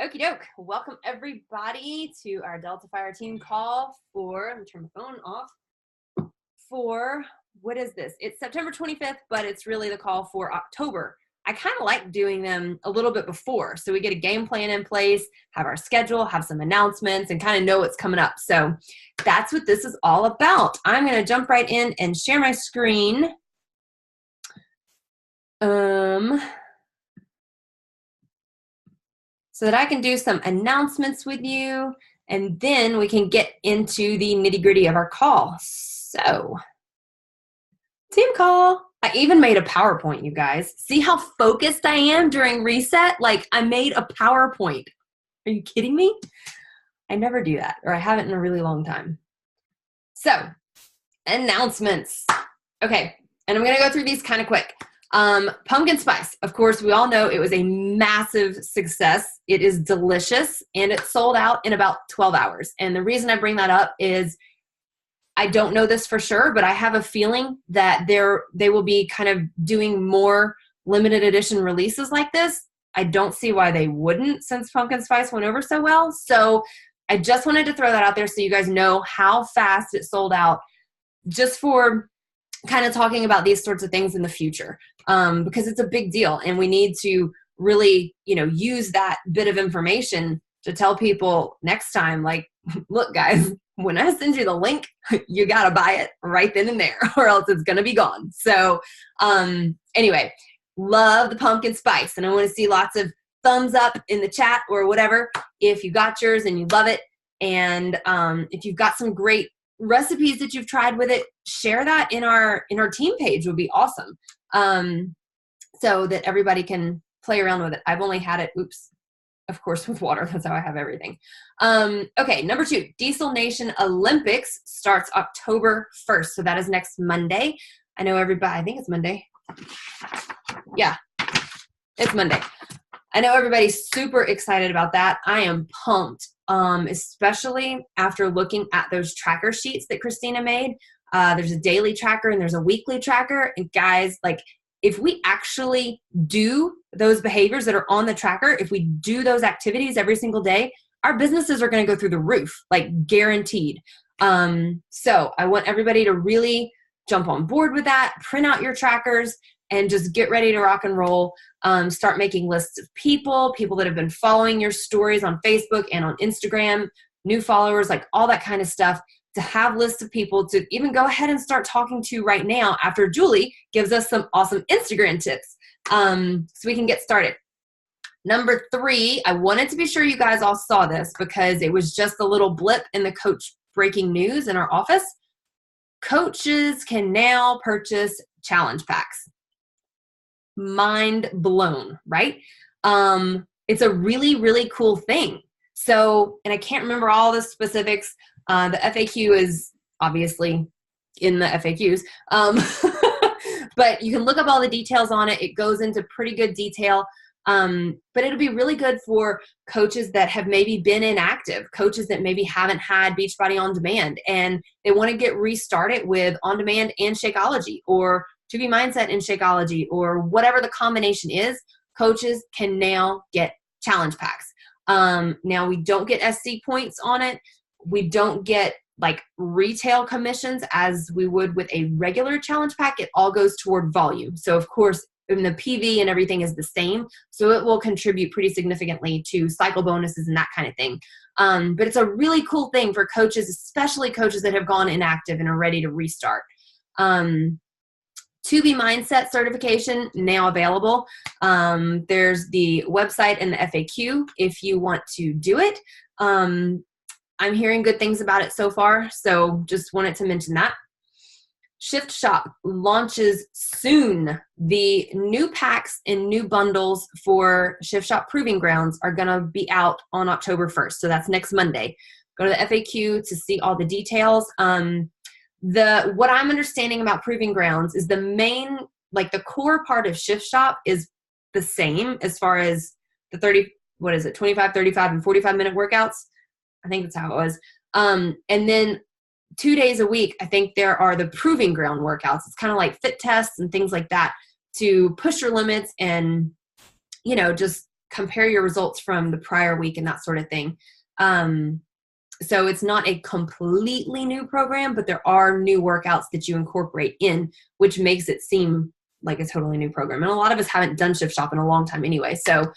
Okie doke. Welcome everybody to our Delta Fire team call for, let me turn my phone off, for, what is this? It's September 25th, but it's really the call for October. I kind of like doing them a little bit before, so we get a game plan in place, have our schedule, have some announcements, and kind of know what's coming up. So that's what this is all about. I'm going to jump right in and share my screen. So that I can do some announcements with you, and then we can get into the nitty-gritty of our call. So, team call. I even made a PowerPoint, you guys. See how focused I am during reset? Like, I made a PowerPoint. Are you kidding me? I never do that, or I haven't in a really long time. So, announcements. Okay, and I'm going to go through these kind of quick. Pumpkin spice, of course, we all know it was a massive success. It is delicious, and it sold out in about 12 hours. And the reason I bring that up is I don't know this for sure, but I have a feeling that they will be kind of doing more limited edition releases like this. I don't see why they wouldn't, since pumpkin spice went over so well. So I just wanted to throw that out there so you guys know how fast it sold out, just for kind of talking about these sorts of things in the future, because it's a big deal, and we need to really, use that bit of information to tell people next time, like, look, guys, when I send you the link, you got to buy it right then and there, or else it's going to be gone. So anyway, love the pumpkin spice, and I want to see lots of thumbs up in the chat or whatever if you got yours and you love it. And if you've got some great recipes that you've tried with it, share that in our team page would be awesome, so that everybody can play around with it. I've only had it, of course, with water. That's how I have everything. Okay, number 2, Diesel Nation Olympics starts October 1st, so that is next Monday. I know everybody, I think it's Monday. Yeah, it's Monday. I know everybody's super excited about that. I am pumped, especially after looking at those tracker sheets that Christina made. There's a daily tracker and there's a weekly tracker. And guys, like, if we actually do those behaviors that are on the tracker, if we do those activities every single day, our businesses are going to go through the roof, like guaranteed. So I want everybody to really jump on board with that, print out your trackers, and just get ready to rock and roll. Start making lists of people that have been following your stories on Facebook and on Instagram, new followers, like all that kind of stuff, to have lists of people to even go ahead and start talking to right now after Julie gives us some awesome Instagram tips, so we can get started. Number 3, I wanted to be sure you guys all saw this because it was just a little blip in the coach breaking news in our office. Coaches can now purchase challenge packs. Mind blown, right? It's a really, really cool thing. So, and I can't remember all the specifics. The FAQ is obviously in the FAQs, but you can look up all the details on it. It goes into pretty good detail, but it'll be really good for coaches that have maybe been inactive, coaches that maybe haven't had Beachbody On Demand, and they want to get restarted with On Demand and Shakeology, or To Be Mindset and Shakeology, or whatever the combination is. Coaches can now get challenge packs. Now we don't get SC points on it. We don't get like retail commissions as we would with a regular challenge pack. It all goes toward volume. So of course, and the PV and everything is the same. So it will contribute pretty significantly to cycle bonuses and that kind of thing. But it's a really cool thing for coaches, especially coaches that have gone inactive and are ready to restart. To Be Mindset certification now available. There's the website and the FAQ if you want to do it. I'm hearing good things about it so far, so just wanted to mention that. Shift Shop launches soon. The new packs and new bundles for Shift Shop Proving Grounds are going to be out on October 1st, so that's next Monday. Go to the FAQ to see all the details. What I'm understanding about Proving Grounds is the main, like the core part of Shift Shop is the same as far as the 25, 35, and 45-minute workouts. I think that's how it was. And then 2 days a week, I think there are the Proving Ground workouts. It's kind of like fit tests and things like that to push your limits and, just compare your results from the prior week and that sort of thing. So it's not a completely new program, but there are new workouts that you incorporate in, which makes it seem like a totally new program. And a lot of us haven't done Shift Shop in a long time anyway. So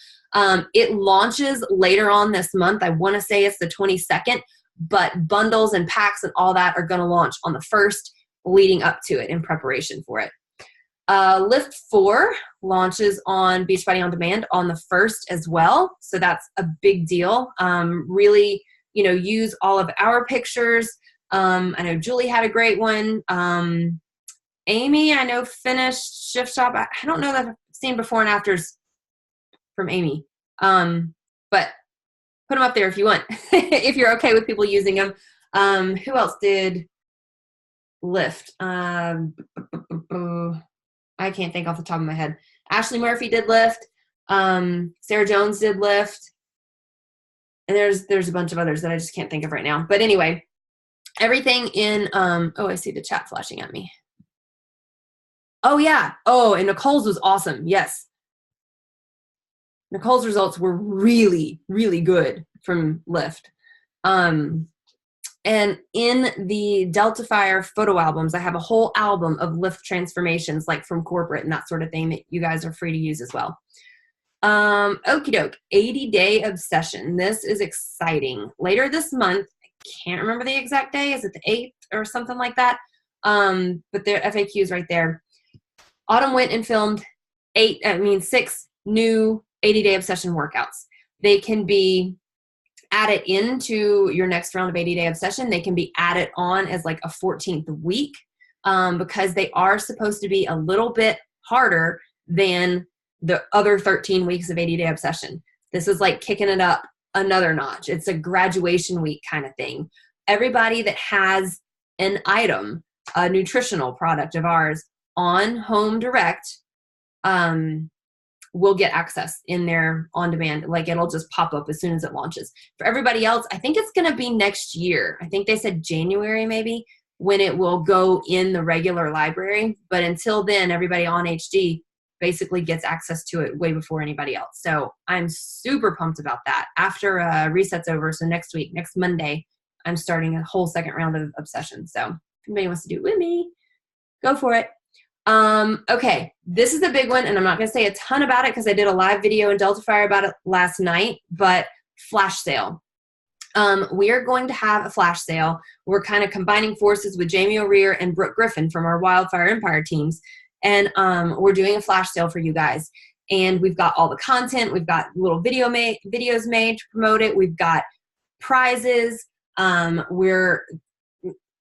it launches later on this month. I want to say it's the 22nd, but bundles and packs and all that are going to launch on the 1st, leading up to it in preparation for it. Lift 4 launches on Beachbody On Demand on the 1st as well. So that's a big deal. Really, use all of our pictures. I know Julie had a great one. Amy, I know, finished Shift Shop. I don't know that I've seen before and afters from Amy. But put them up there if you want, if you're okay with people using them. Who else did Lift? I can't think off the top of my head. Ashley Murphy did Lift. Sarah Jones did Lift. And there's a bunch of others that I just can't think of right now. But anyway, everything in, I see the chat flashing at me. Oh, yeah. Oh, and Nicole's was awesome. Yes. Nicole's results were really, really good from Lift. And in the Delta Fire photo albums, I have a whole album of Lift transformations, like from corporate and that sort of thing, that you guys are free to use as well. Okie doke, 80-day obsession. This is exciting. Later this month, I can't remember the exact day. Is it the 8th or something like that? But their FAQ is right there. Autumn went and filmed 6 new 80-day obsession workouts. They can be added into your next round of 80-day obsession. They can be added on as like a 14th week, because they are supposed to be a little bit harder than the other 13 weeks of 80-day obsession. This is like kicking it up another notch. It's a graduation week kind of thing. Everybody that has an item, a nutritional product of ours on Home Direct, will get access in their on demand. Like, it'll just pop up as soon as it launches. For everybody else, I think it's going to be next year. I think they said January maybe, when it will go in the regular library. But until then, everybody on HD basically gets access to it way before anybody else. So I'm super pumped about that. After reset's over, so next week, next Monday, I'm starting a whole second round of obsession. So if anybody wants to do it with me, go for it. Okay, this is a big one, and I'm not going to say a ton about it because I did a live video in Delta Fire about it last night, but flash sale. We are going to have a flash sale. We're kind of combining forces with Jamie O'Rear and Brooke Griffin from our Wildfire Empire teams. And we're doing a flash sale for you guys. And we've got all the content. We've got little videos made to promote it. We've got prizes.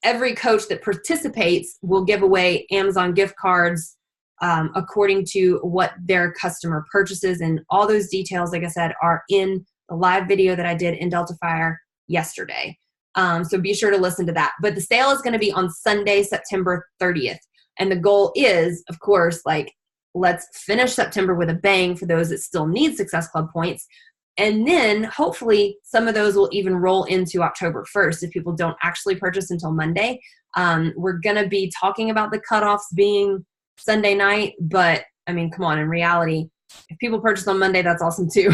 Every coach that participates will give away Amazon gift cards according to what their customer purchases. And all those details, like I said, are in the live video that I did in Delta Fire yesterday. So be sure to listen to that. But the sale is going to be on Sunday, September 30th. And the goal is, of course, like, let's finish September with a bang for those that still need Success Club points. And then hopefully some of those will even roll into October 1st if people don't actually purchase until Monday. We're going to be talking about the cutoffs being Sunday night, but I mean, come on, in reality, if people purchase on Monday, that's awesome too.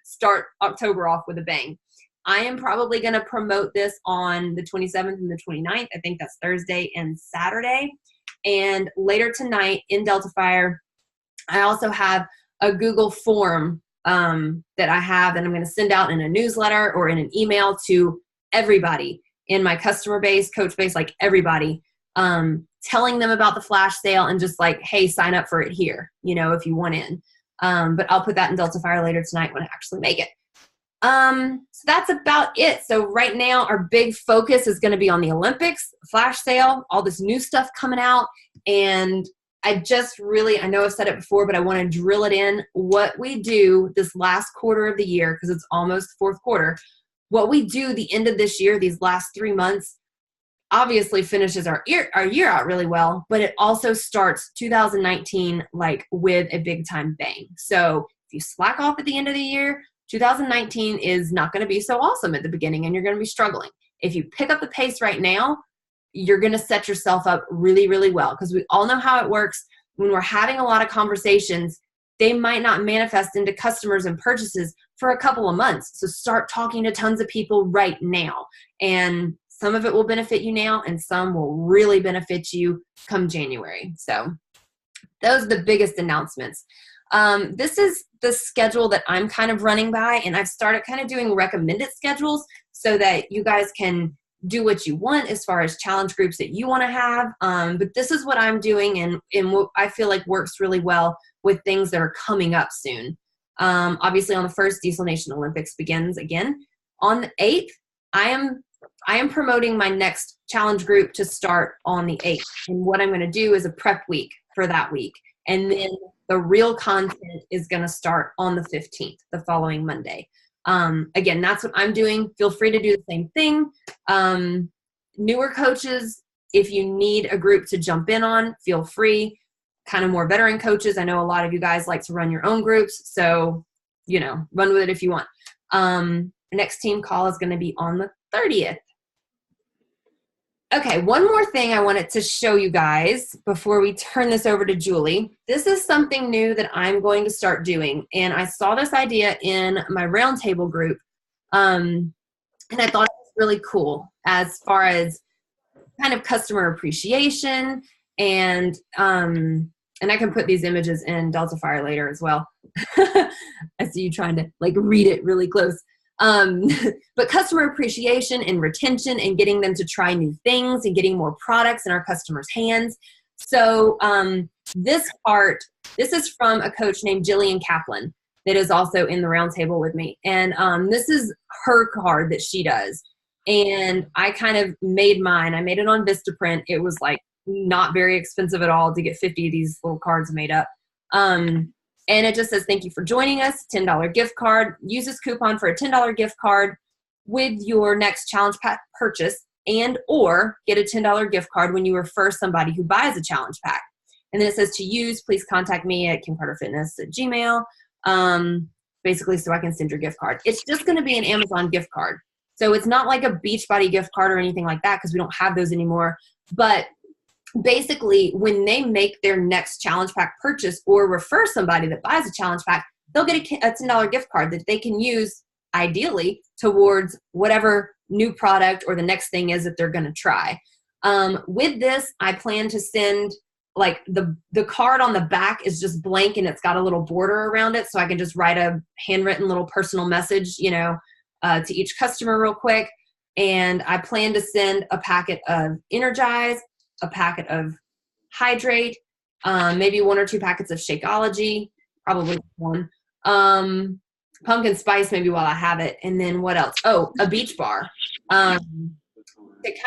Start October off with a bang. I am probably going to promote this on the 27th and the 29th. I think that's Thursday and Saturday. And later tonight in Delta Fire, I also have a Google form that I have that I'm going to send out in a newsletter or in an email to everybody in my customer base, coach base, like everybody, telling them about the flash sale and just like, hey, sign up for it here, if you want in. But I'll put that in Delta Fire later tonight when I actually make it. So that's about it. So right now our big focus is going to be on the Olympics, flash sale, all this new stuff coming out. And I know I've said it before, but I want to drill it in. What we do this last quarter of the year, because it's almost fourth quarter, what we do the end of this year, these last 3 months, obviously finishes our year out really well, but it also starts 2019 like with a big time bang. So if you slack off at the end of the year, 2019 is not going to be so awesome at the beginning and you're going to be struggling. If you pick up the pace right now, you're going to set yourself up really, really well, because we all know how it works when we're having a lot of conversations. they might not manifest into customers and purchases for a couple of months. So start talking to tons of people right now. And some of it will benefit you now, and some will really benefit you come January. So those are the biggest announcements. This is the schedule that I'm kind of running by, and I've started kind of doing recommended schedules so that you guys can do what you want as far as challenge groups that you want to have. But this is what I'm doing, and what I feel like works really well with things that are coming up soon. Obviously on the 1st, Diesel Nation Olympics begins again. On the 8th, I am promoting my next challenge group to start on the 8th. And what I'm going to do is a prep week for that week. And then the real content is going to start on the 15th, the following Monday. Again, that's what I'm doing. Feel free to do the same thing. Newer coaches, if you need a group to jump in on, feel free. Kind of more veteran coaches, I know a lot of you guys like to run your own groups, so, run with it if you want. The next team call is going to be on the 30th. Okay, one more thing I wanted to show you guys before we turn this over to Julie. This is something new that I'm going to start doing, and I saw this idea in my roundtable group, and I thought it was really cool as far as kind of customer appreciation, and I can put these images in Delta Fire later as well. I see you trying to read it really close. But customer appreciation and retention and getting them to try new things and getting more products in our customers' hands. So this is from a coach named Jillian Kaplan that is also in the roundtable with me. And this is her card that she does. And I kind of made mine. I made it on Vistaprint. It was not very expensive at all to get 50 of these little cards made up. And it just says, thank you for joining us, $10 gift card. Use this coupon for a $10 gift card with your next challenge pack purchase, and or get a $10 gift card when you refer somebody who buys a challenge pack. And then it says to use, please contact me at kimcarterfitness@gmail, basically so I can send your gift card. It's just going to be an Amazon gift card. So it's not like a Beachbody gift card or anything like that because we don't have those anymore. But basically, when they make their next challenge pack purchase or refer somebody that buys a challenge pack, they'll get a $10 gift card that they can use ideally towards whatever new product or the next thing is that they're going to try. With this, I plan to send the card on the back is just blank and it's got a little border around it. So I can just write a handwritten little personal message, to each customer real quick. And I plan to send a packet of Energize, a packet of Hydrate, maybe 1 or 2 packets of Shakeology, probably 1. Pumpkin Spice, maybe while I have it. And then what else? Oh, a Beach Bar, to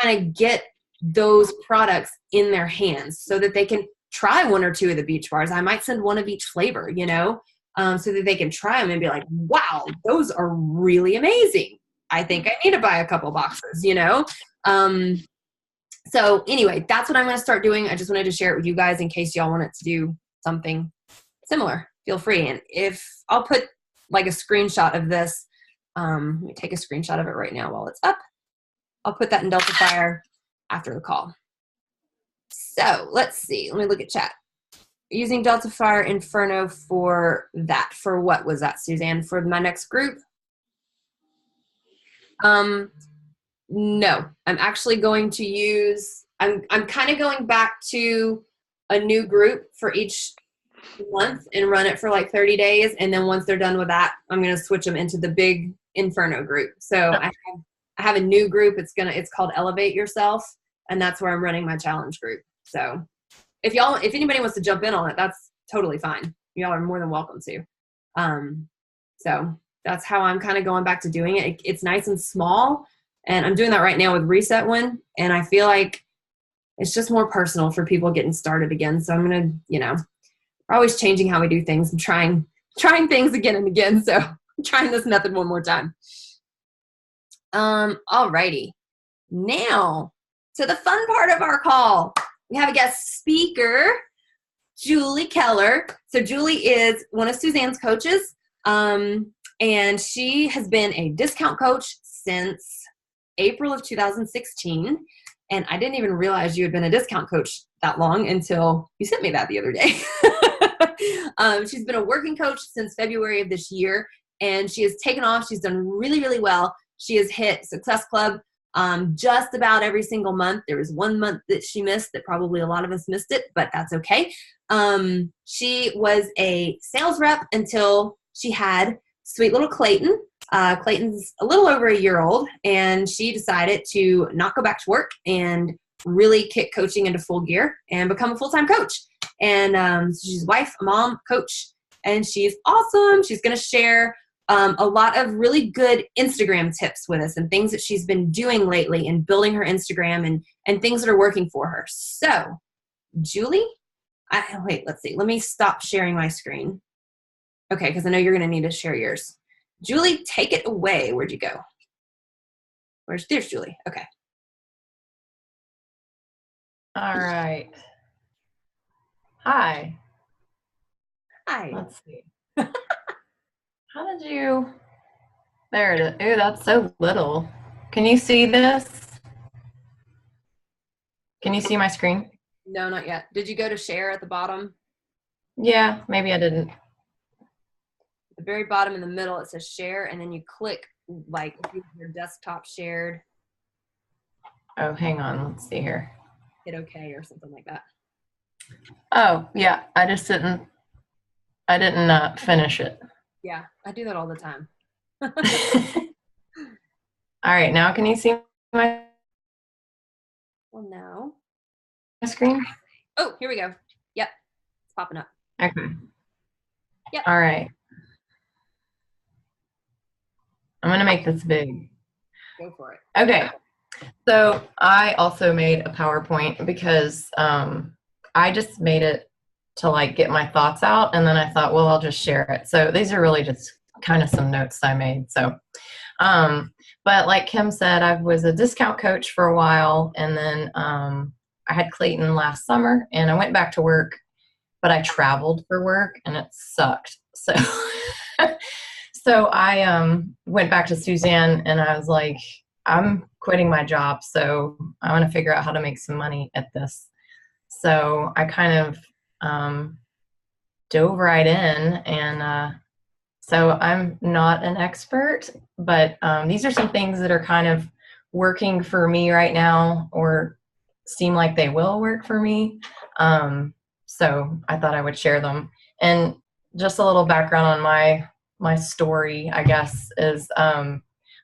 kind of get those products in their hands so that they can try 1 or 2 of the Beach Bars. I might send 1 of each flavor, so that they can try them and be like, wow, those are really amazing. I think I need to buy a couple boxes, So anyway, that's what I'm going to start doing. I just wanted to share it with you guys in case y'all wanted to do something similar. Feel free. And if I'll put a screenshot of this, let me take a screenshot of it right now while it's up. I'll put that in Delta Fire after the call. So let's see. Let me look at chat. Using Delta Fire Inferno for that. For what was that, Suzanne? For my next group? No, I'm actually going to use, I'm kind of going back to a new group for each month and run it for 30 days. And then once they're done with that, I'm going to switch them into the big Inferno group. So I have a new group. It's called Elevate Yourself. And that's where I'm running my challenge group. So if anybody wants to jump in on it, that's totally fine. Y'all are more than welcome to. So that's how I'm kind of going back to doing it. It's nice and small. And I'm doing that right now with Reset One. And I feel like it's just more personal for people getting started again. So I'm going to, we're always changing how we do things and trying things again and again. So I'm trying this method one more time. Alrighty. Now to the fun part of our call. We have a guest speaker, Julie Keller. So Julie is one of Suzanne's coaches. And she has been a discount coach since April of 2016. And I didn't even realize you had been a discount coach that long until you sent me that the other day. She's been a working coach since February of this year, and she has taken off. She's done really, really well. She has hit Success Club just about every single month. There was one month that she missed that probably a lot of us missed it, but that's okay. She was a sales rep until she had sweet little Clayton. Clayton's a little over a year old, and she decided to not go back to work and really kick coaching into full gear and become a full-time coach. And so she's a wife, a mom, coach, and she's awesome. She's going to share a lot of really good Instagram tips with us and things that she's been doing lately and building her Instagram and things that are working for her. So, Julie, wait, let's see. Let me stop sharing my screen. Okay, because I know you're going to need to share yours. Julie, take it away. Where'd you go? There's Julie. Okay. All right. Hi. Hi. Let's see. How did you? There it is. Ooh, that's so little. Can you see this? Can you see my screen? No, not yet. Did you go to share at the bottom? Yeah, maybe I didn't. At the very bottom in the middle, it says share, and then you click like your desktop shared. Oh, hang on. Let's see here. Hit OK or something like that. Oh, yeah. I didn't finish it. Yeah, I do that all the time. All right, now can you see my screen? Oh, here we go. Yep, it's popping up. Okay. Yep. All right. I'm going to make this big. Go for it. Okay. So I also made a PowerPoint because I just made it to like get my thoughts out, and then I thought, well, I'll just share it. So these are really just kind of some notes I made. So, but like Kim said, I was a discount coach for a while, and then I had Clayton last summer, and I went back to work, but I traveled for work, and it sucked. So, so I went back to Suzanne, and I was like, I'm quitting my job, so I want to figure out how to make some money at this. So I kind of dove right in, and so I'm not an expert, but these are some things that are kind of working for me right now, or seem like they will work for me. So I thought I would share them. And just a little background on my story, I guess, is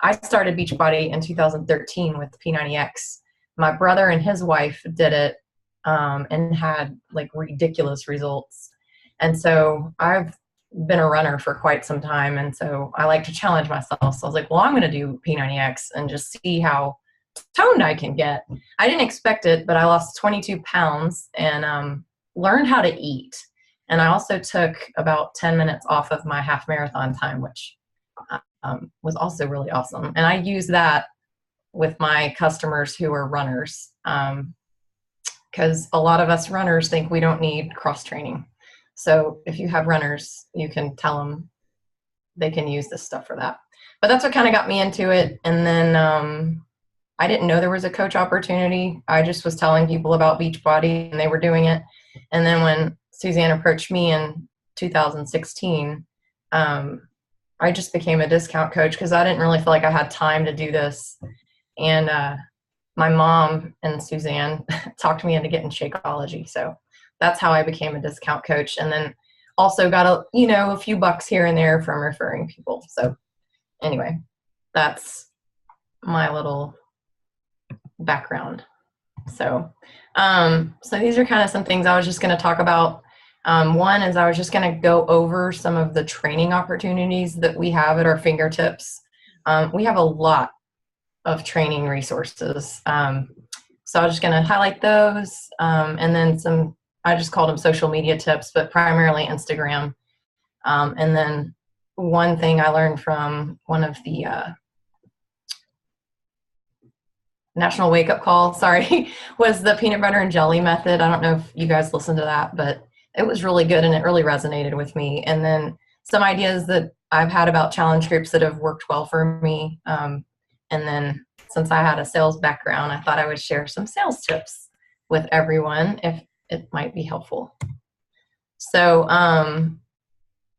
I started Beachbody in 2013 with P90X. My brother and his wife did it and had like ridiculous results. And so I've been a runner for quite some time, and so I like to challenge myself. So I was like, well, I'm going to do P90X and just see how toned I can get. I didn't expect it, but I lost 22 pounds and learned how to eat. And I also took about 10 minutes off of my half marathon time, which was also really awesome. And I use that with my customers who are runners, because a lot of us runners think we don't need cross training. So if you have runners, you can tell them they can use this stuff for that. But that's what kind of got me into it. And then I didn't know there was a coach opportunity. I just was telling people about Beachbody, and they were doing it. And then when Suzanne approached me in 2016, I just became a discount coach because I didn't really feel like I had time to do this. And my mom and Suzanne talked me into getting Shakeology. So that's how I became a discount coach. And then also got a few bucks here and there from referring people. So anyway, that's my little background. So, so these are kind of some things I was just going to talk about. One is I was just going to go over some of the training opportunities that we have at our fingertips. We have a lot of training resources. So I was just going to highlight those, and then some, I just called them social media tips, but primarily Instagram. And then one thing I learned from one of the National Wake Up Call, was the peanut butter and jelly method. I don't know if you guys listened to that, but it was really good and it really resonated with me. And then some ideas that I've had about challenge groups that have worked well for me. And then since I had a sales background, I thought I would share some sales tips with everyone if it might be helpful. So,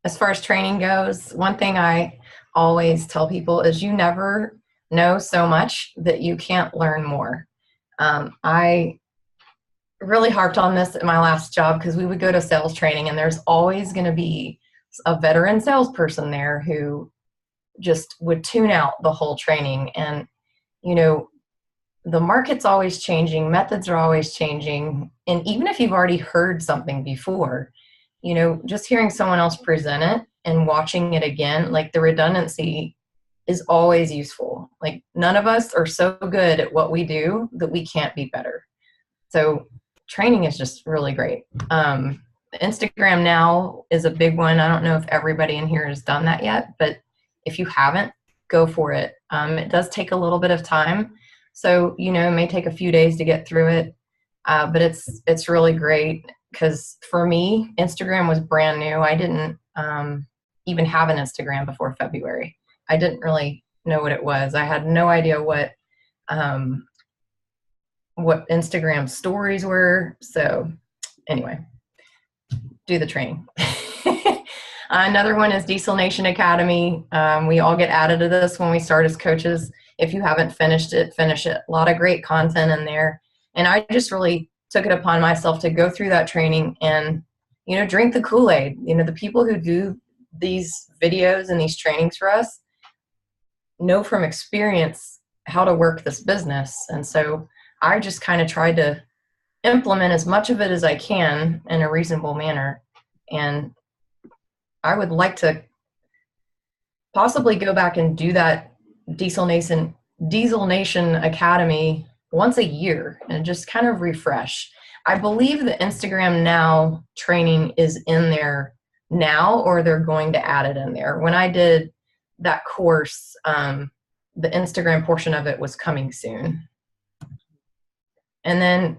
as far as training goes, one thing I always tell people is you never know so much that you can't learn more. I really harped on this at my last job because we would go to sales training and there's always going to be a veteran salesperson there who just would tune out the whole training. And, you know, the market's always changing, methods are always changing. And even if you've already heard something before, you know, just hearing someone else present it and watching it again, like the redundancy is always useful. Like none of us are so good at what we do that we can't be better. So training is just really great. Instagram now is a big one. I don't know if everybody in here has done that yet, but if you haven't, go for it. It does take a little bit of time. So, you know, it may take a few days to get through it, but it's really great because for me, Instagram was brand new. I didn't even have an Instagram before February. I didn't really know what it was. I had no idea what Instagram stories were. So anyway, do the training. Another one is Diesel Nation Academy. We all get added to this when we start as coaches. If you haven't finished it, finish it. A lot of great content in there. And I just really took it upon myself to go through that training and, you know, drink the Kool-Aid. You know, the people who do these videos and these trainings for us know from experience how to work this business. And so I just kind of tried to implement as much of it as I can in a reasonable manner. And I would like to possibly go back and do that Diesel Nation Academy once a year and just kind of refresh. I believe the Instagram Now training is in there now, or they're going to add it in there. When I did that course, the Instagram portion of it was coming soon. And then,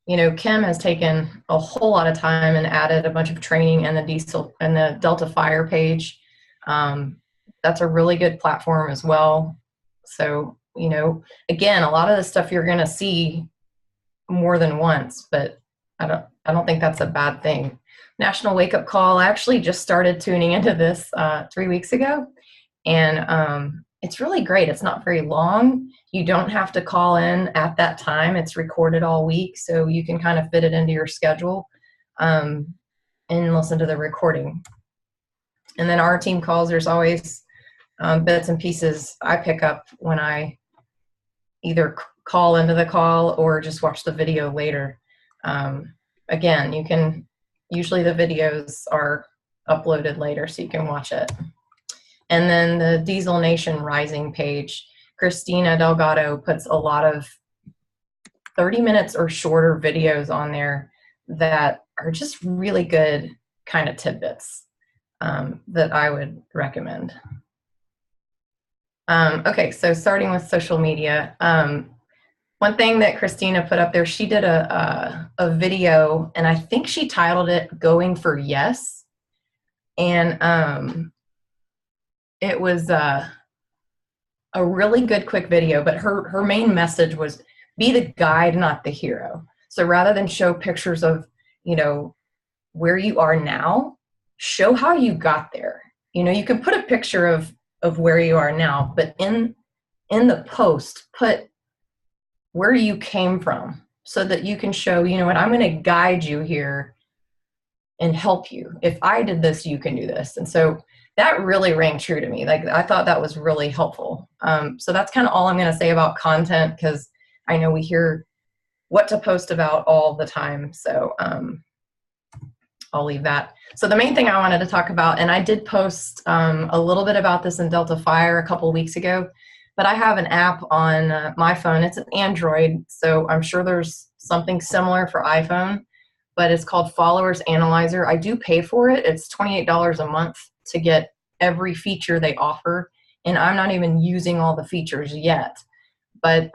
you know, Kim has taken a whole lot of time and added a bunch of training in the Delta Fire page. That's a really good platform as well. So, you know, again, a lot of the stuff you're going to see more than once, but I don't think that's a bad thing. National Wake Up Call. I actually just started tuning into this 3 weeks ago, and it's really great. It's not very long. You don't have to call in at that time. It's recorded all week, so you can kind of fit it into your schedule and listen to the recording. And then our team calls, there's always bits and pieces I pick up when I either call into the call or just watch the video later. Again, usually the videos are uploaded later so you can watch it. And then the Diesel Nation Rising page, Christina Delgado puts a lot of 30 minutes or shorter videos on there that are just really good kind of tidbits that I would recommend. Okay, so starting with social media, one thing that Christina put up there, she did a video, and I think she titled it "Going for Yes," and it was a really good, quick video. But her main message was be the guide, not the hero. So rather than show pictures of, you know, where you are now, show how you got there. You know, you can put a picture of where you are now, but in the post, put where you came from so that you can show, you know what, I'm going to guide you here and help you. If I did this, you can do this. And so that really rang true to me. Like, I thought that was really helpful. So that's kind of all I'm going to say about content, because I know we hear what to post about all the time. So I'll leave that. So the main thing I wanted to talk about, and I did post a little bit about this in Delta Fire a couple of weeks ago, but I have an app on my phone. It's an Android, so I'm sure there's something similar for iPhone, but it's called Followers Analyzer. I do pay for it. It's $28 a month to get every feature they offer, and I'm not even using all the features yet. But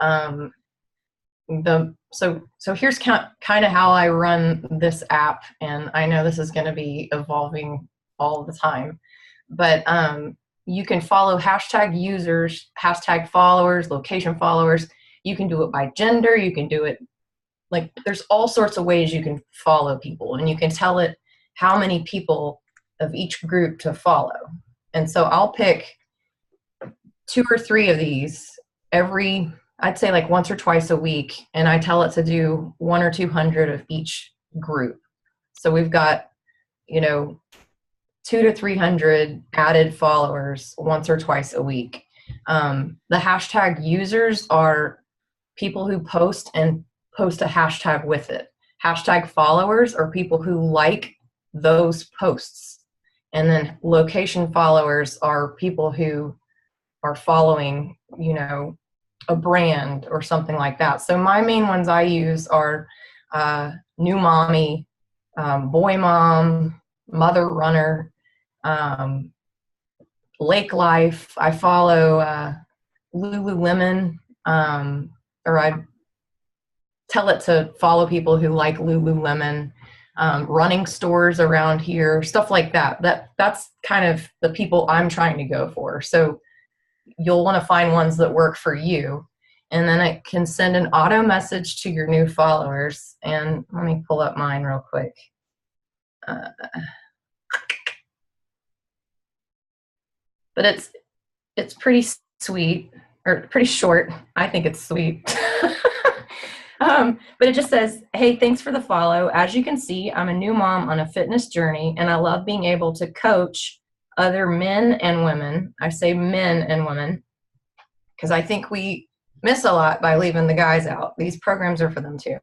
so here's kind of how I run this app, and I know this is going to be evolving all the time, but you can follow hashtag users, hashtag followers, location followers. You can do it by gender. You can do it, like, there's all sorts of ways you can follow people, and you can tell it how many people of each group to follow. And so I'll pick 2 or 3 of these every, I'd say like once or twice a week, and I tell it to do 100 or 200 of each group. So we've got, 200 to 300 added followers once or twice a week. The hashtag users are people who post and post a hashtag with it. Hashtag followers are people who like those posts. And then location followers are people who are following, a brand or something like that. So my main ones I use are new mommy, boy mom, mother runner, lake life. I follow Lululemon, or I tell it to follow people who like Lululemon, running stores around here, stuff like that. That's kind of the people I'm trying to go for. So you'll want to find ones that work for you. And then it can send an auto message to your new followers. And let me pull up mine real quick. But it's pretty sweet, or pretty short. I think it's sweet. But it just says, hey, thanks for the follow. As you can see, I'm a new mom on a fitness journey, and I love being able to coach other men and women. I say men and women because I think we miss a lot by leaving the guys out. These programs are for them too.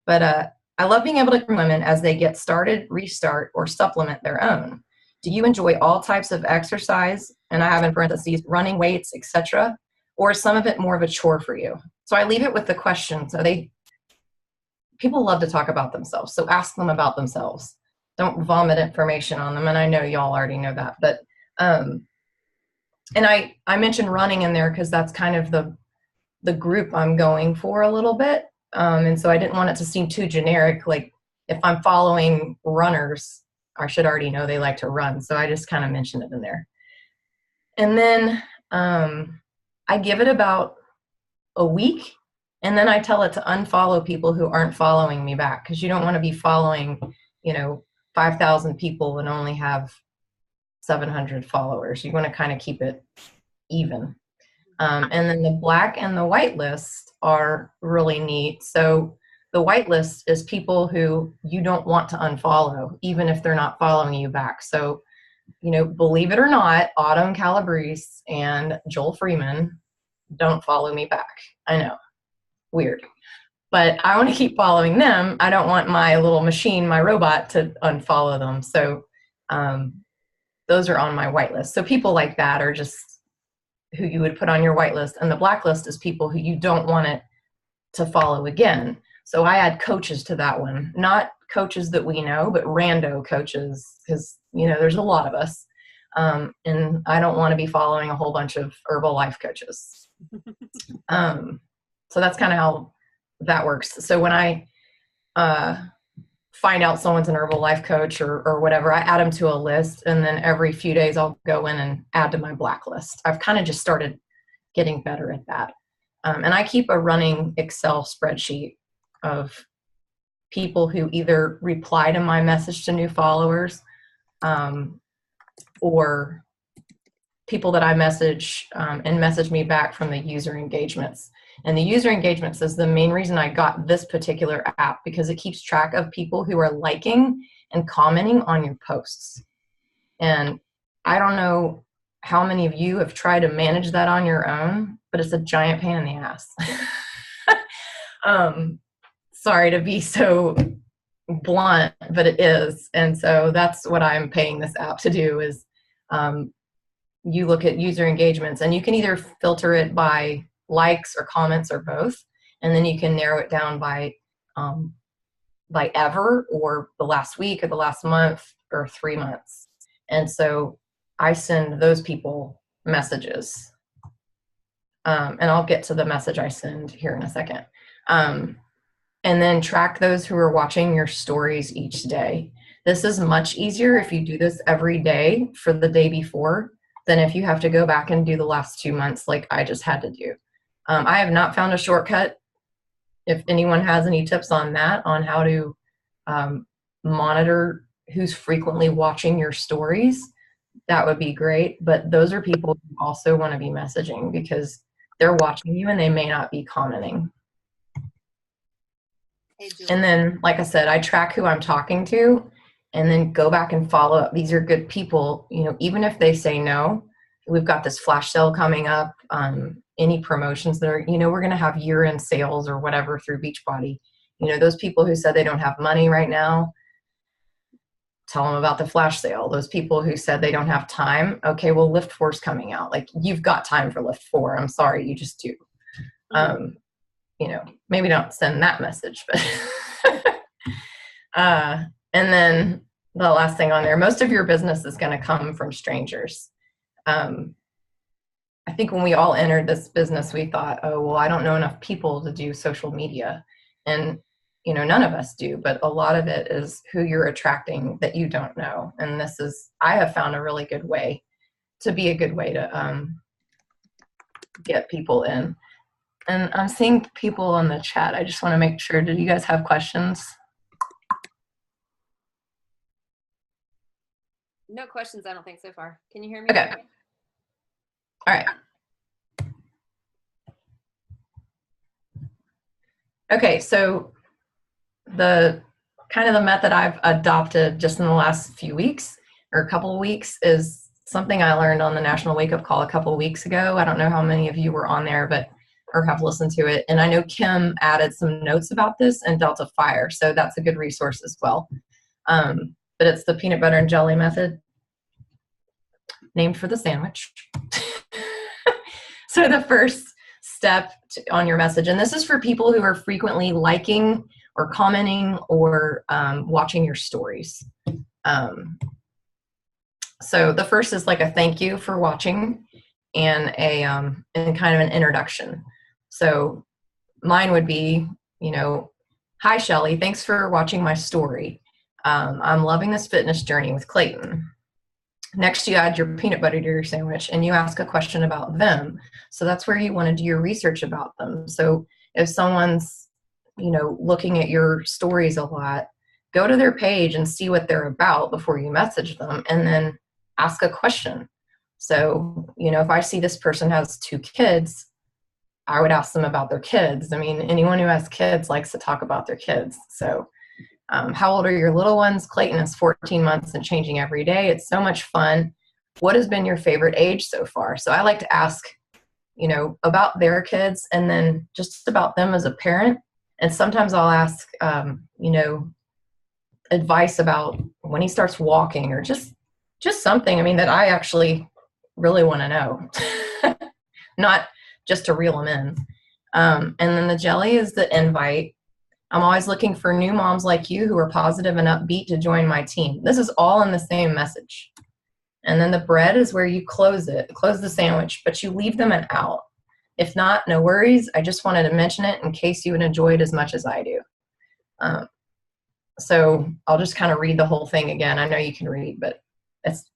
But I love being able to coach women as they get started, restart, or supplement their own. Do you enjoy all types of exercise? And I have in parentheses, running, weights, etc. Or is some of it more of a chore for you? So I leave it with the question. So people love to talk about themselves. So ask them about themselves. Don't vomit information on them. And I know y'all already know that. But, and I mentioned running in there because that's kind of the group I'm going for a little bit. And so I didn't want it to seem too generic. Like if I'm following runners, I should already know they like to run. So I just kind of mentioned it in there. And then I give it about a week, and then I tell it to unfollow people who aren't following me back, because you don't want to be following, 5,000 people and only have 700 followers. You want to kind of keep it even. And then the black and the white list are really neat. So the white list is people who you don't want to unfollow, even if they're not following you back. So, believe it or not, Autumn Calabrese and Joel Freeman don't follow me back. I know, weird. But I want to keep following them. I don't want my little machine, my robot, to unfollow them. So those are on my whitelist. So people like that are just who you would put on your whitelist. And the blacklist is people who you don't want it to follow again. So I add coaches to that one. Not coaches that we know, but rando coaches, because, there's a lot of us. And I don't want to be following a whole bunch of Herbalife coaches. So that's kind of how that works. So when I find out someone's an Herbalife coach or whatever, I add them to a list, and then every few days I'll go in and add to my blacklist. I've kind of just started getting better at that. And I keep a running Excel spreadsheet of people who either reply to my message to new followers, or people that I message and message me back from the user engagements. And the user engagements is the main reason I got this particular app, because it keeps track of people who are liking and commenting on your posts. And I don't know how many of you have tried to manage that on your own, but it's a giant pain in the ass. Sorry to be so blunt, but it is. And so that's what I'm paying this app to do is you look at user engagements, and you can either filter it by likes or comments or both. And then you can narrow it down by ever, or the last week, or the last month, or 3 months. And so I send those people messages. And I'll get to the message I send here in a second. And then track those who are watching your stories each day. This is much easier if you do this every day for the day before than if you have to go back and do the last 2 months like I just had to do. I have not found a shortcut if anyone has any tips on that, on how to monitor who's frequently watching your stories, that would be great. But those are people who also want to be messaging because they're watching you and they may not be commenting. Hey, Julie. And then, like I said, I track who I'm talking to and then go back and follow up. These are good people, you know, even if they say no. We've got this flash sale coming up. Any promotions that are, you know, we're going to have year-end sales or whatever through Beachbody. You know, those people who said they don't have money right now, tell them about the flash sale. Those people who said they don't have time, okay, well, Lift 4 is coming out. Like, you've got time for Lift 4. I'm sorry, you just do. You know, maybe don't send that message, but and then the last thing on there, most of your business is going to come from strangers. I think when we all entered this business, we thought, oh, well, I don't know enough people to do social media. And, you know, none of us do, but a lot of it is who you're attracting that you don't know. And this is, I have found a really good way to be a good way to get people in. And I'm seeing people on the chat. I just want to make sure, did you guys have questions? No questions, I don't think, so far. Can you hear me? Okay. All right. Okay, so the kind of the method I've adopted just in the last few weeks or a couple of weeks is something I learned on the National Wake Up Call a couple of weeks ago. I don't know how many of you were on there, but or have listened to it. And I know Kim added some notes about this in Delta Fire, so that's a good resource as well. But it's the peanut butter and jelly method, named for the sandwich. So the first step on your message, and this is for people who are frequently liking or commenting or watching your stories. So the first is like a thank you for watching and and kind of an introduction. So mine would be, you know, hi, Shelly, thanks for watching my story. I'm loving this fitness journey with Clayton. Next, you add your peanut butter to your sandwich and you ask a question about them. So that's where you want to do your research about them. So if someone's, you know, looking at your stories a lot, go to their page and see what they're about before you message them, and then ask a question. So, you know, if I see this person has 2 kids, I would ask them about their kids. I mean, anyone who has kids likes to talk about their kids. So how old are your little ones? Clayton is 14 months and changing every day. It's so much fun. What has been your favorite age so far? So I like to ask, you know, about their kids and then just about them as a parent. And sometimes I'll ask, you know, advice about when he starts walking or just something, I mean, that I actually really want to know, not just to reel them in. And then the jelly is the invite. I'm always looking for new moms like you who are positive and upbeat to join my team. This is all in the same message. And then the bread is where you close the sandwich, but you leave them an out. If not, no worries. I just wanted to mention it in case you would enjoy it as much as I do. So I'll just kind of read the whole thing again. I know you can read, but it's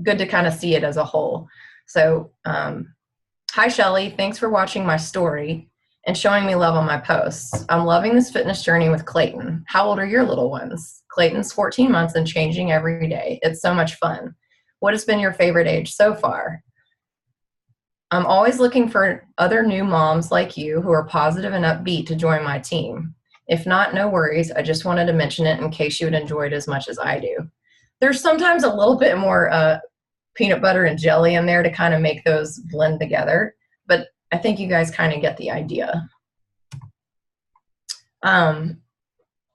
good to kind of see it as a whole. So, hi, Shelly. Thanks for watching my story and showing me love on my posts. I'm loving this fitness journey with Clayton. How old are your little ones? Clayton's 14 months and changing every day. It's so much fun. What has been your favorite age so far? I'm always looking for other new moms like you who are positive and upbeat to join my team. If not, no worries. I just wanted to mention it in case you would enjoy it as much as I do. There's sometimes a little bit more peanut butter and jelly in there to kind of make those blend together, but I think you guys kind of get the idea. And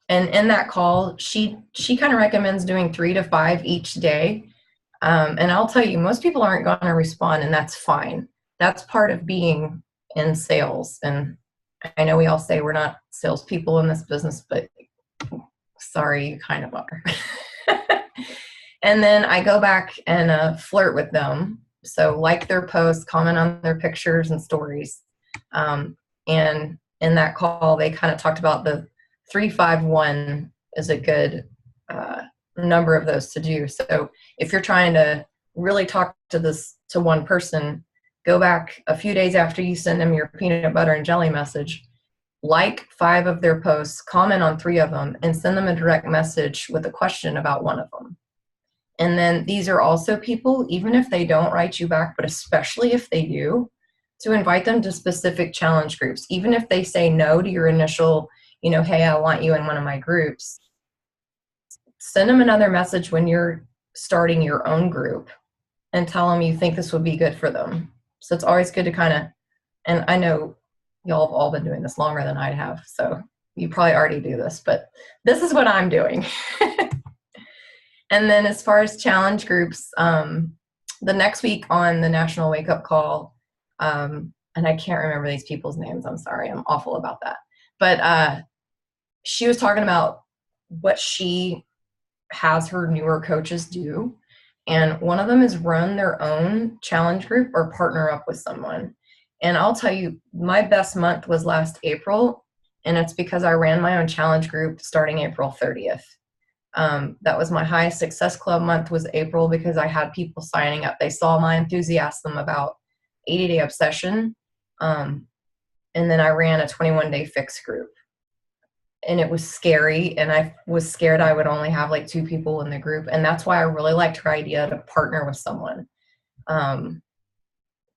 in that call, she kind of recommends doing 3 to 5 each day. And I'll tell you, most people aren't going to respond, and that's fine. That's part of being in sales. And I know we all say we're not salespeople in this business, but sorry, you kind of are. And then I go back and flirt with them. So like their posts, comment on their pictures and stories. And in that call, they kind of talked about the 3-5-1 is a good number of those to do. So if you're trying to really talk to one person, go back a few days after you send them your peanut butter and jelly message like 5 of their posts, comment on 3 of them, and send them a direct message with a question about one of them. And then these are also people, even if they don't write you back, but especially if they do, to invite them to specific challenge groups. Even if they say no to your initial, hey, I want you in one of my groups, send them another message when you're starting your own group and tell them you think this would be good for them. So it's always good to kind of, and I know y'all have all been doing this longer than I have, so you probably already do this, but this is what I'm doing. And then as far as challenge groups, the next week on the National Wake Up Call, and I can't remember these people's names. I'm sorry. I'm awful about that. But she was talking about what she has her newer coaches do. And one of them is run their own challenge group or partner up with someone. And I'll tell you, my best month was last April. And it's because I ran my own challenge group starting April 30th. That was my highest success club month, was April, because I had people signing up. They saw my enthusiasm about 80-day obsession. And then I ran a 21-day fix group. And it was scary. And I was scared I would only have like 2 people in the group. And that's why I really liked her idea to partner with someone.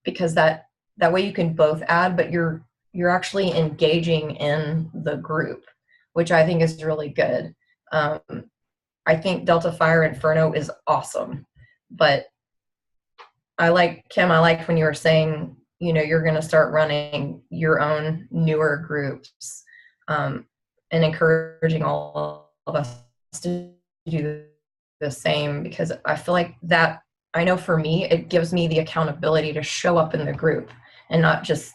Because that way you can both add, but you're actually engaging in the group, which I think is really good. I think Delta Fire Inferno is awesome, but Kim, I liked when you were saying, you're going to start running your own newer groups, and encouraging all of us to do the same, because I feel like that, I know for me, it gives me the accountability to show up in the group and not just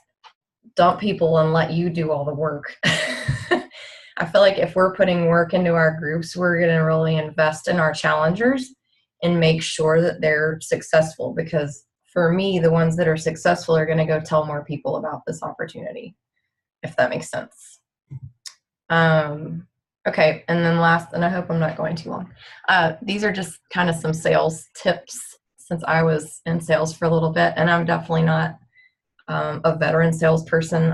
dump people and let you do all the work. I feel like if we're putting work into our groups, we're going to really invest in our challengers and make sure that they're successful. Because for me, the ones that are successful are going to go tell more people about this opportunity, if that makes sense. Okay. And then last, and I hope I'm not going too long. These are just kind of some sales tips, since I was in sales for a little bit, and I'm definitely not a veteran salesperson.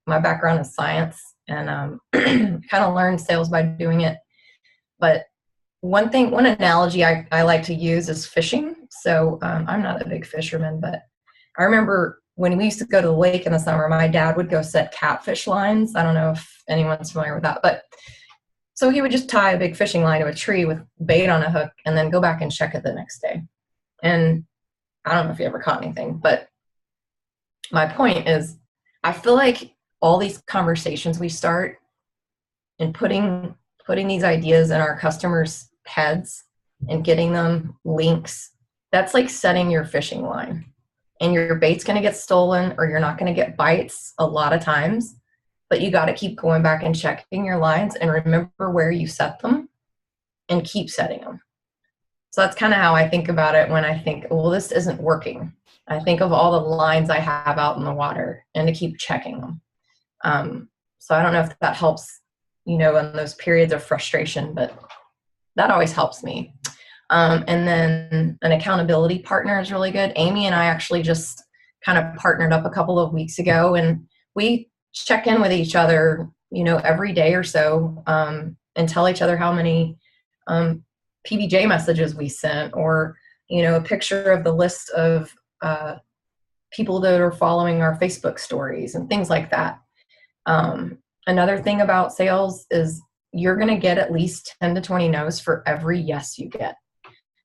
My background is science, and kind of learned sales by doing it. But one analogy I like to use is fishing. So I'm not a big fisherman, but I remember when we used to go to the lake in the summer, my dad would go set catfish lines. I don't know if anyone's familiar with that, but so he would just tie a big fishing line to a tree with bait on a hook and then go back and check it the next day. And I don't know if you ever caught anything, but my point is, I feel like all these conversations we start and putting these ideas in our customers' heads and getting them links, that's like setting your fishing line. And your bait's going to get stolen, or you're not going to get bites a lot of times, but you got to keep going back and checking your lines and remember where you set them and keep setting them. So that's kind of how I think about it when I think, well, this isn't working. I think of all the lines I have out in the water and to keep checking them. So I don't know if that helps, in those periods of frustration, but that always helps me. And then an accountability partner is really good. Amy and I actually just kind of partnered up a couple of weeks ago, and we check in with each other, every day or so, and tell each other how many PBJ messages we sent, or, a picture of the list of people that are following our Facebook stories and things like that. Another thing about sales is you're going to get at least 10 to 20 no's for every yes you get.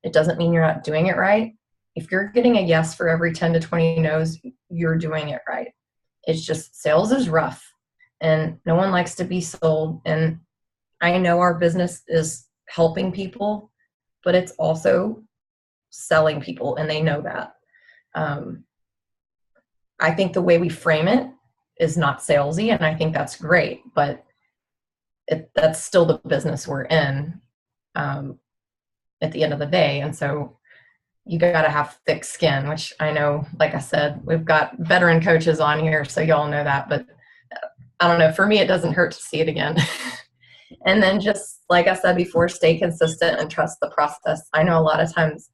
It doesn't mean you're not doing it right. If you're getting a yes for every 10 to 20 no's, you're doing it right. It's just, sales is rough and no one likes to be sold. And I know our business is helping people, but it's also selling people, and they know that. I think the way we frame it is not salesy, and I think that's great, but that's still the business we're in at the end of the day. And so you got to have thick skin, which I know, like I said, we've got veteran coaches on here, so y'all know that, but I don't know, for me, it doesn't hurt to see it again. And then just like I said before, stay consistent and trust the process. I know a lot of times,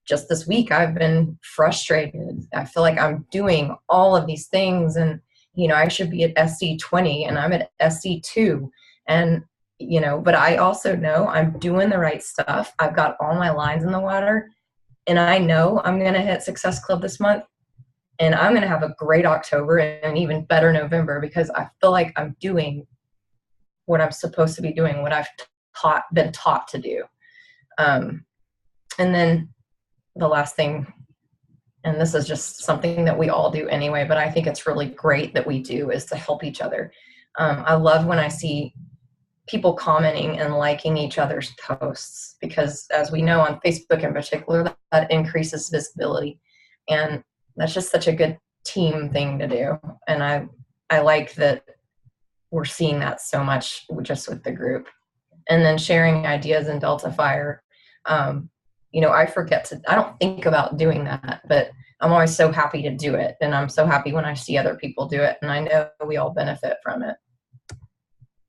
just this week, I've been frustrated. I feel like I'm doing all of these things and I should be at SC20 and I'm at SC2. And, but I also know I'm doing the right stuff. I've got all my lines in the water, and I know I'm going to hit Success Club this month, and I'm going to have a great October and even better November, because I feel like I'm doing what I'm supposed to be doing, what I've been taught to do. And then the last thing, and this is just something that we all do anyway, but I think it's really great that we do, is to help each other. I love when I see people commenting and liking each other's posts, because as we know, on Facebook in particular, that increases visibility. And that's just such a good team thing to do. And I like that we're seeing that so much just with the group. And then sharing ideas in Delta Fire. I don't think about doing that, but I'm always so happy to do it. And I'm so happy when I see other people do it, and I know we all benefit from it.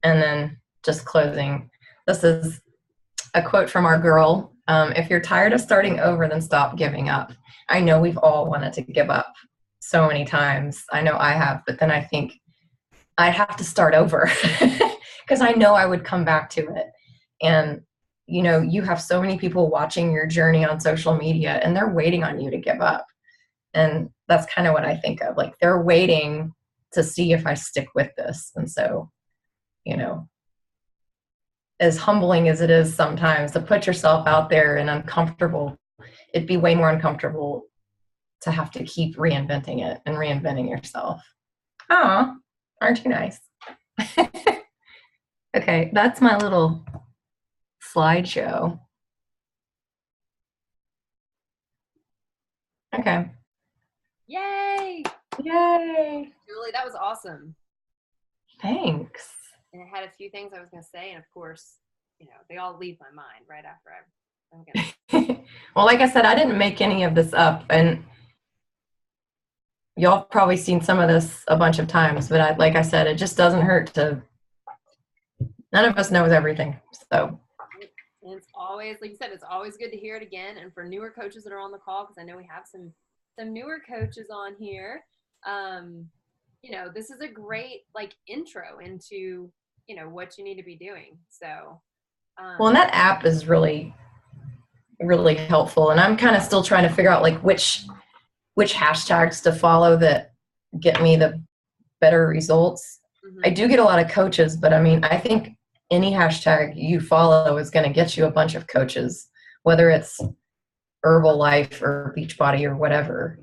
And then just closing, this is a quote from our girl. If you're tired of starting over, then stop giving up. I know we've all wanted to give up so many times. I know I have, but then I think I'd have to start over because I know I would come back to it. And, you have so many people watching your journey on social media, and they're waiting on you to give up. And that's kind of what I think of. Like, they're waiting to see if I stick with this. And so, as humbling as it is sometimes to put yourself out there and uncomfortable, it'd be way more uncomfortable to have to keep reinventing it and reinventing yourself. Oh, aren't you nice? Okay, that's my little slideshow. Okay. Yay! Yay! Julie, that was awesome. Thanks. And I had a few things I was going to say, and of course, they all leave my mind right after I'm going to. Well, like I said, I didn't make any of this up, and y'all probably seen some of this a bunch of times, but like I said, it just doesn't hurt to, none of us knows everything. So. And it's always, like you said, it's always good to hear it again. And for newer coaches that are on the call, because I know we have some newer coaches on here, this is a great intro into, what you need to be doing. So. Well, and that app is really, really helpful. And I'm kind of still trying to figure out which hashtags to follow that get me the better results. Mm-hmm. I do get a lot of coaches, but I think any hashtag you follow is going to get you a bunch of coaches, whether it's Herbalife or Beachbody or whatever.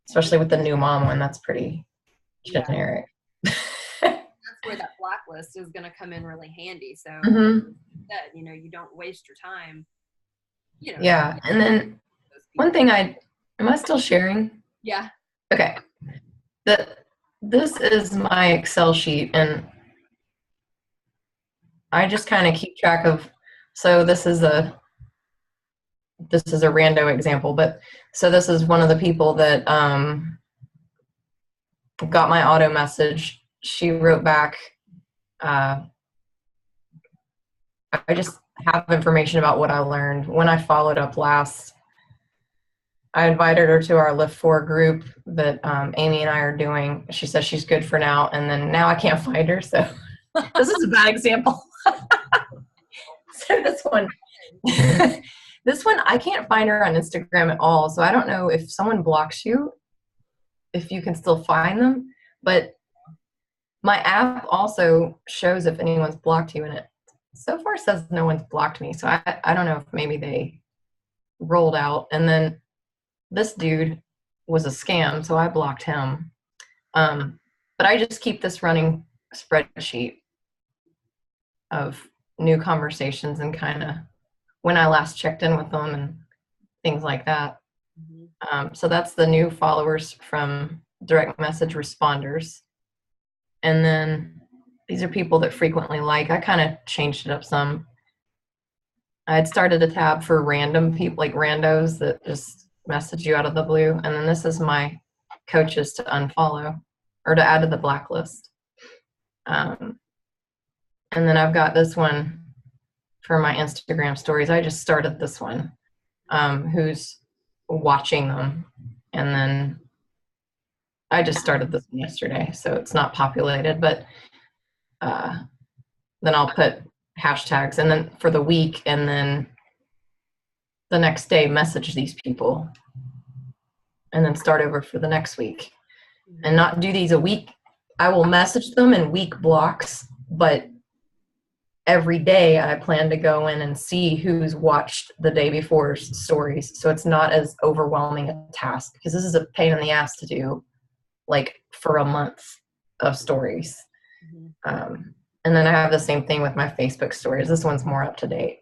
Especially with the new mom one, that's pretty generic. That's where that blacklist is going to come in really handy. So, you don't waste your time. Yeah, and then one thing am I still sharing? Yeah. Okay. This is my Excel sheet, and I just kind of keep track of, so this is a rando example, but so this is one of the people that got my auto message. She wrote back, I just have information about what I learned. When I followed up last, I invited her to our Lift 4 group that Amy and I are doing. She says she's good for now, and then now I can't find her, so this is a bad example. So this one, I can't find her on Instagram at all, so I don't know if someone blocks you, if you can still find them, but my app also shows if anyone's blocked you, and it so far says no one's blocked me, so I don't know if maybe they rolled out. And then this dude was a scam, so I blocked him. But I just keep this running spreadsheet of new conversations and kind of when I last checked in with them and things like that. Mm-hmm. So that's the new followers from direct message responders. And then these are people that frequently like. I kind of changed it up some. I had started a tab for random people, like randos that just message you out of the blue. And then this is my coaches to unfollow or to add to the blacklist. And then I've got this one for my Instagram stories. I just started this one, who's watching them. And then I just started this one yesterday, so it's not populated, but then I'll put hashtags and then for the week, and then the next day message these people and then start over for the next week and not do these a week. I will message them in week blocks, but every day I plan to go in and see who's watched the day before's stories. So it's not as overwhelming a task, because this is a pain in the ass to do like for a month of stories. And then I have the same thing with my Facebook stories. This one's more up to date.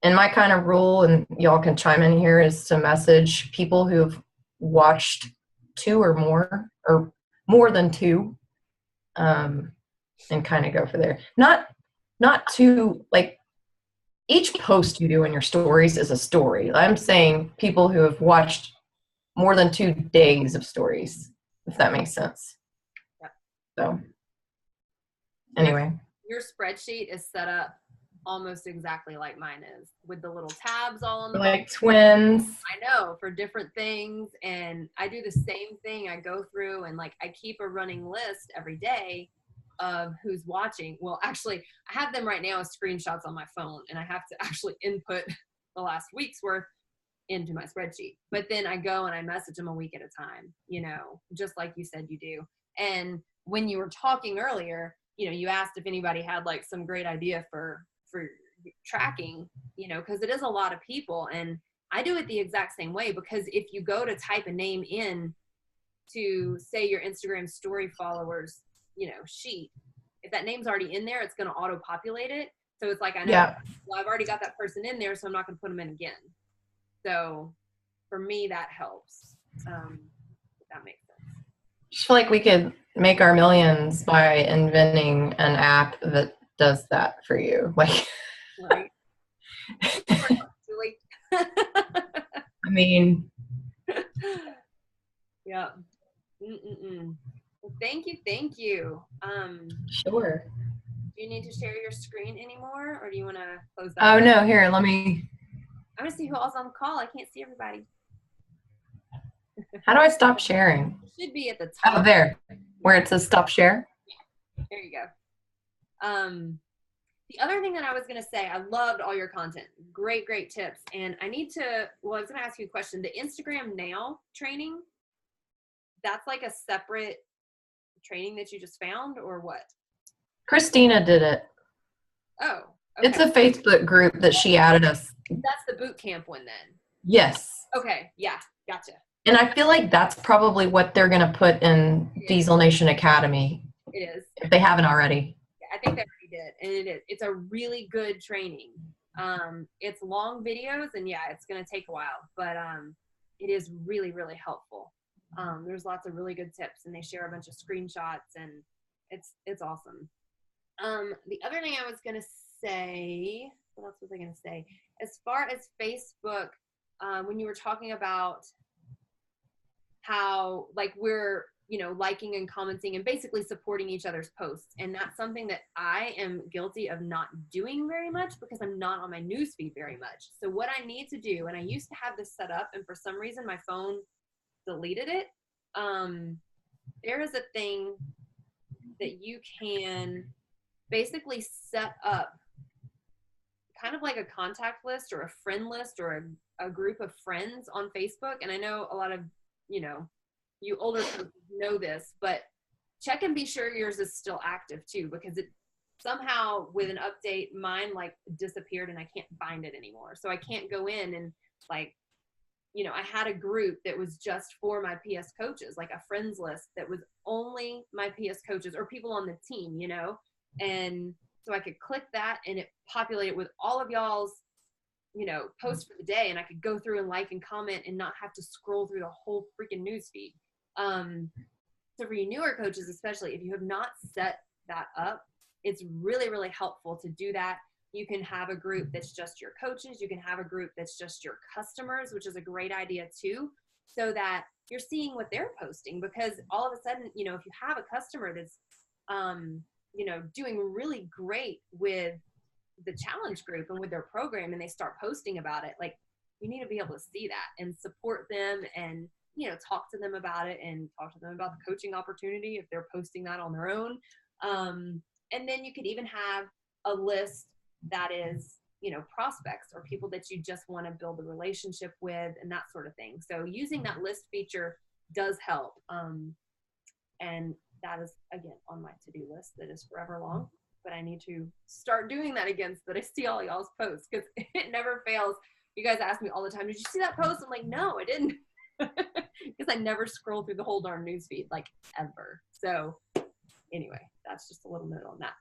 And my kind of rule, and y'all can chime in here, is to message people who've watched 2 or more than 2, and kind of go for there. Not too, like, each post you do in your stories is a story. I'm saying people who have watched more than 2 days of stories, if that makes sense. Yep. So anyway. Your spreadsheet is set up almost exactly like mine is, with the little tabs all on the like twins. I know, for different things. And I do the same thing. I go through and like I keep a running list every day of who's watching. Well, actually, I have them right now as screenshots on my phone, and I have to actually input the last week's worth into my spreadsheet. But then I go and I message them a week at a time, you know, just like you said you do. And when you were talking earlier, you know, you asked if anybody had like some great idea for tracking, you know, because it is a lot of people. And I do it the exact same way, because if you go to type a name in to say your Instagram story followers, you know, sheet, if that name's already in there, it's going to auto populate it. So it's like, I know, well, I've already got that person in there, so I'm not going to put them in again. So for me, that helps. If that makes sense. I just feel like we could make our millions by inventing an app that does that for you. Like, right. Julie. I mean, yeah. Well, thank you. Sure. Do you need to share your screen anymore, or do you want to close that? Oh, no, here, let me. I want to see who else on the call. I can't see everybody. How do I stop sharing? It should be at the top. Oh, there, where it says stop share. There you go. The other thing that I was going to say, I loved all your content. Great tips. And I need to, well, I was going to ask you a question. The Instagram Now training, that's like a separate training that you just found, or what? Christina did it. Oh, okay. It's a Facebook group that she added us. That's the boot camp one then. Yes. Okay. Yeah. Gotcha. And I feel like that's probably what they're going to put in Diesel Nation Academy. It is. If they haven't already. Yeah, I think they already did. And it is. It's a really good training. It's long videos, and yeah, it's going to take a while, but it is really helpful. There's lots of really good tips, and they share a bunch of screenshots, and it's awesome. The other thing I was going to say, what else was I going to say? As far as Facebook, when you were talking about how like we're, you know, liking and commenting and basically supporting each other's posts. And that's something that I am guilty of not doing very much, because I'm not on my newsfeed very much. So what I need to do, and I used to have this set up, and for some reason my phone deleted it. There is a thing that you can basically set up kind of like a contact list or a friend list or a group of friends on Facebook. And I know a lot of, you know, you older people know this, but check and be sure yours is still active too, because it somehow with an update, mine like disappeared and I can't find it anymore. So I can't go in and like, you know, I had a group that was just for my PS coaches, like a friends list that was only my PS coaches or people on the team, you know, and so I could click that and it populated with all of y'all's, you know, posts for the day, and I could go through and like and comment and not have to scroll through the whole freaking news feed. So for you newer coaches, especially if you have not set that up, it's really helpful to do that. You can have a group that's just your coaches. You can have a group that's just your customers, which is a great idea too, so that you're seeing what they're posting, because all of a sudden, you know, if you have a customer that's, you know, doing really great with the challenge group and with their program, and they start posting about it, like you need to be able to see that and support them and talk to them about it and talk to them about the coaching opportunity if they're posting that on their own. And then you could even have a list that is, prospects or people that you just want to build a relationship with and that sort of thing. So using that list feature does help. And that is, again, on my to-do list that is forever long, but I need to start doing that again so that I see all y'all's posts, because it never fails. You guys ask me all the time, did you see that post? I'm like, no, I didn't. Because I never scroll through the whole darn newsfeed, like, ever. So anyway, that's just a little note on that.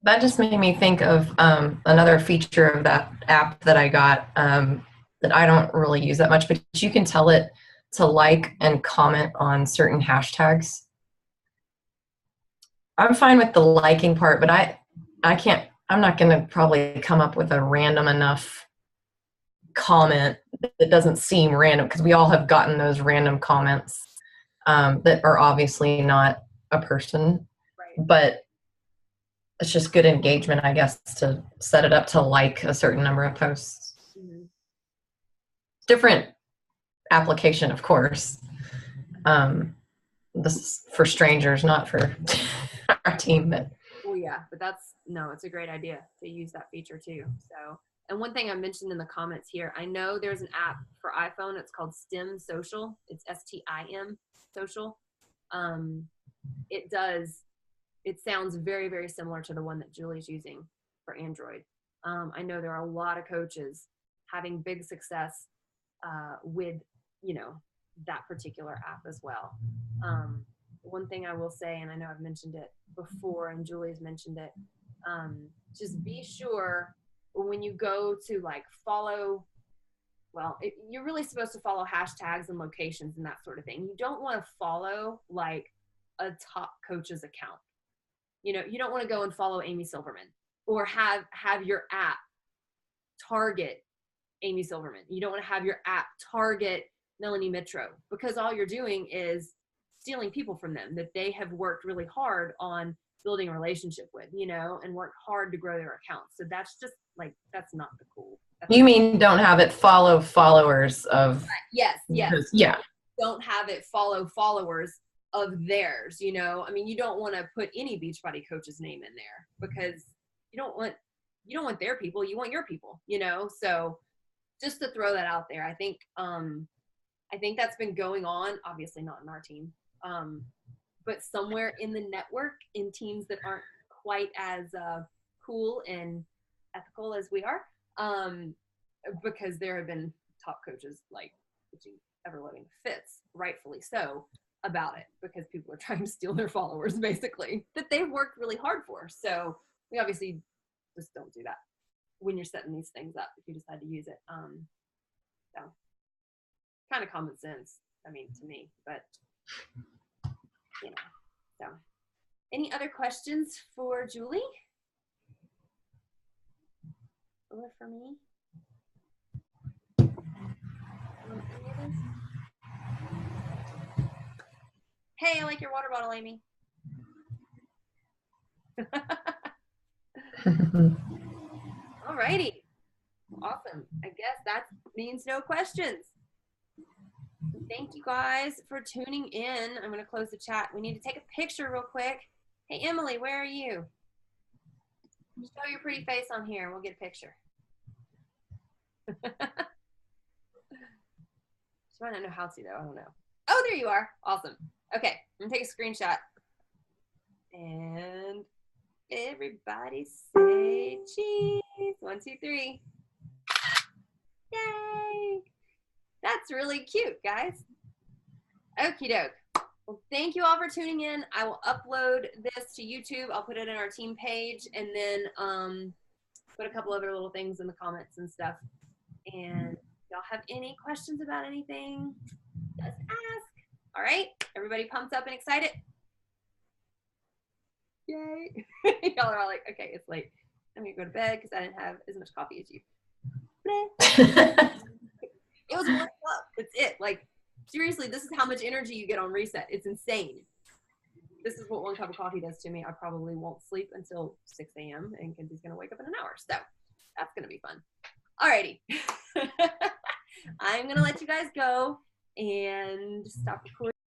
That just made me think of another feature of that app that I got that I don't really use that much, but you can tell it to like and comment on certain hashtags. I'm fine with the liking part, but I'm not going to probably come up with a random enough comment that doesn't seem random, because we all have gotten those random comments that are obviously not a person, Right. but it's just good engagement, I guess, to set it up to like a certain number of posts. Mm-hmm. Different application, of course. This is for strangers, not for our team. But Well, yeah, but it's a great idea to use that feature too. So, and one thing I mentioned in the comments here, I know there's an app for iPhone. It's called Stim Social. It's STIM Social. It sounds very, very similar to the one that Julie's using for Android. I know there are a lot of coaches having big success with, that particular app as well. One thing I will say, and I know I've mentioned it before and Julie's mentioned it, just be sure when you go to like follow, you're really supposed to follow hashtags and locations and that sort of thing. You don't want to follow like a top coach's account. You don't want to go and follow Amy Silverman or have your app target Amy Silverman. You don't want to have your app target Melanie Mitro, because all you're doing is stealing people from them that they have worked really hard on building a relationship with, and worked hard to grow their accounts. So that's just like, that's not the cool. You mean don't have it follow followers of? Yes. Yeah. Don't have it follow followers of theirs, you don't want to put any Beachbody coach's name in there, because you don't want their people, you want your people, so just to throw that out there. I think that's been going on, obviously not in our team, but somewhere in the network, in teams that aren't quite as cool and ethical as we are, because there have been top coaches like ever-loving fits, rightfully so, about it, because people are trying to steal their followers, basically, that they've worked really hard for. So we obviously just don't do that when you're setting these things up, if you decide to use it. So kind of common sense, to me, but so any other questions for Julie or for me? Hey, I like your water bottle, Amy. Alrighty. Awesome. I guess that means no questions. Thank you guys for tuning in. I'm going to close the chat. We need to take a picture real quick. Hey, Emily, where are you? Show your pretty face on here and we'll get a picture. She might not know how to, though. I don't know. Oh, there you are. Awesome. Okay, I'm going to take a screenshot. And everybody say cheese. 1, 2, 3. Yay! That's really cute, guys. Okie doke. Well, thank you all for tuning in. I will upload this to YouTube. I'll put it in our team page, and then put a couple other little things in the comments and stuff. And if y'all have any questions about anything, just ask. All right? Everybody pumped up and excited? Yay. Y'all are all like, okay, it's late. I'm going to go to bed because I didn't have as much coffee as you. It was 1 cup. That's it. Like, seriously, this is how much energy you get on reset. It's insane. This is what 1 cup of coffee does to me. I probably won't sleep until 6 a.m. and Kenzie's going to wake up in an hour. So that's going to be fun. Alrighty. I'm going to let you guys go. and stop recording.